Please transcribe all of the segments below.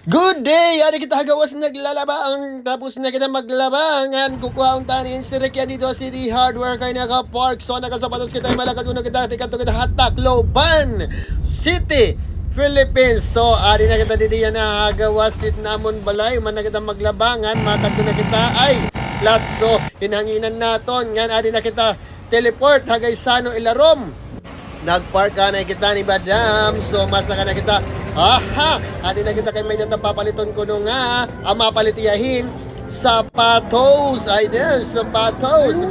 Good day! Ari kita hagawas naglalabang tapos na kita maglabangan. Kukuha ang tanin si Rick yan dito City Hardware kay naka-park. So nakasapatos kita malakad uno kita tikat kita hatak Loban City Philippines. So ari na kita didi yan na hagawas tit namon balay man na kita maglabangan makadto na kita ay flat. So hinhanginan naton ngan ari na kita teleport hagay Sano Ilarom. Nagpark ka na kita ni Badam. So masa ka na kita. Aha! Adi na kita kay may natapapaliton ko nung nga ang mapalitiyahin sapatos. Ay din, sapatos.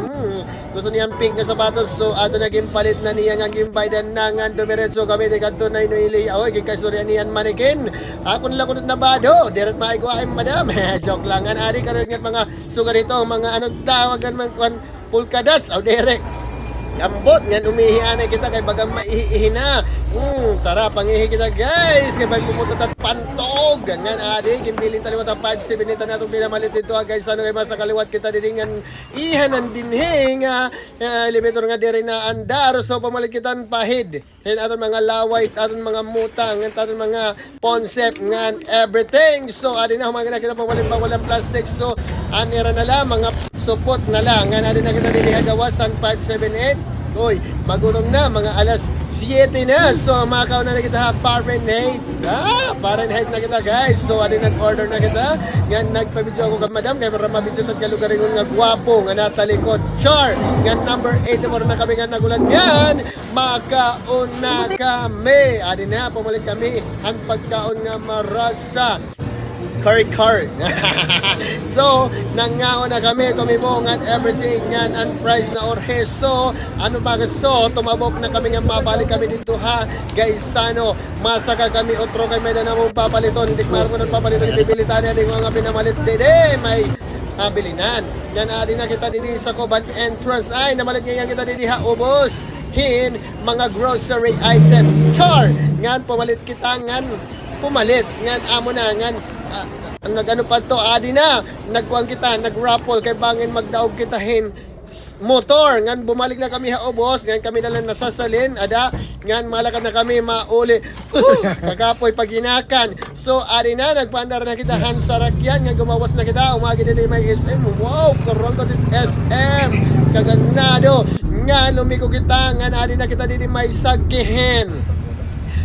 Gusto niyang pink na sapatos. So ato naging palit na niya nga gimbaydan na nga dumiretso kami. Dikanto na inuili. Oy, kikasurian niyan manikin. Ako nila kunot na bado. Diret maigo ay madam. Joke lang. Adi karoon nga mga sugar ito. Mga anong tawagan man pulkadats. O direct. Ambot ngan umihianay kita kay bagang maihihina. Tara pangihi kita guys. Kay bay pumutot at pantog. Ngan adi kimbilin taliwat ang 5-7 nito natong pinamalit dito guys. Ano kay masa kaliwat kita didingan ihanan dinhing elevator nga diri na andar. So pamalit kita pahid. Hen aton mga laway, aton mga mutang, aton mga concept ngan everything. So adi na humagana kita pamalit pa walang plastic. So anira na lang mga supot na lang. Ngan adi na kita dili hagawasan 578. Uy, magurong na, mga alas 7 na. So, makaw na kita Fahrenheit. Fahrenheit na kita, guys. So, ano nag-order na kita. Nga, nagpa-video ako ka, madam. Kaya para mabidyo tat kalugar yung nga gwapo. Nga natalikod. Char! Nga, number 8 na kami nga nagulat yan. Makaon na kami. Adi na, pumalit kami. Ang pagkaon nga marasa. Curry. So, nangaon na kami, tumibong at everything yan, and price na orhe. So, ano ba so, tumabok na kami nga mabalik kami dito ha. Guys, Sano, masaka kami otro kay may na namong papaliton. Dikmar mo ng papaliton, ipibilitan na din mga pinamalit dede. May bilinan. Yan, adi na kita didi sa Coban entrance. Ay, namalit nga kita didi ha, ubos. Hin, mga grocery items. Char! Ngan, pumalit kita, ngan, pumalit. Ngan, amo na, ngan, nagano pa to adi na nagkuan kita nagraffle kay bangin magdaog kita hin motor ngan bumalik na kami ha ubos ngan kami na lang nasasalin ada ngan malakad na kami mauli kakapoy paginakan. So adi na nagpaandar na kita han sarakyan nga gumawas na kita umagi din may SM. Wow, karon ko dit SM kaganado nga lumiko kita ngan adi na kita din may sagihin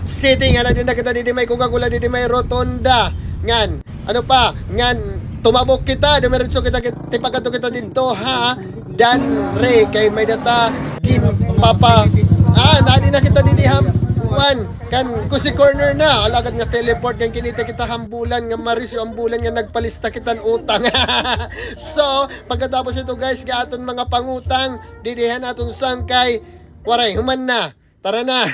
sitting nga din na kita din may Coca-Cola din may rotonda ngan ano pa ngan tumabok kita dumiretso kita tipagato kita dito ha dan re kay may data gin papa nadi na kita didiham kuan kan kusi corner na alagad nga teleport kan kinita kita hambulan nga marisyo ambulan nga nagpalista kitan utang. So pagkatapos ito guys gaton mga pangutang didihan aton sang kay waray human na tara na.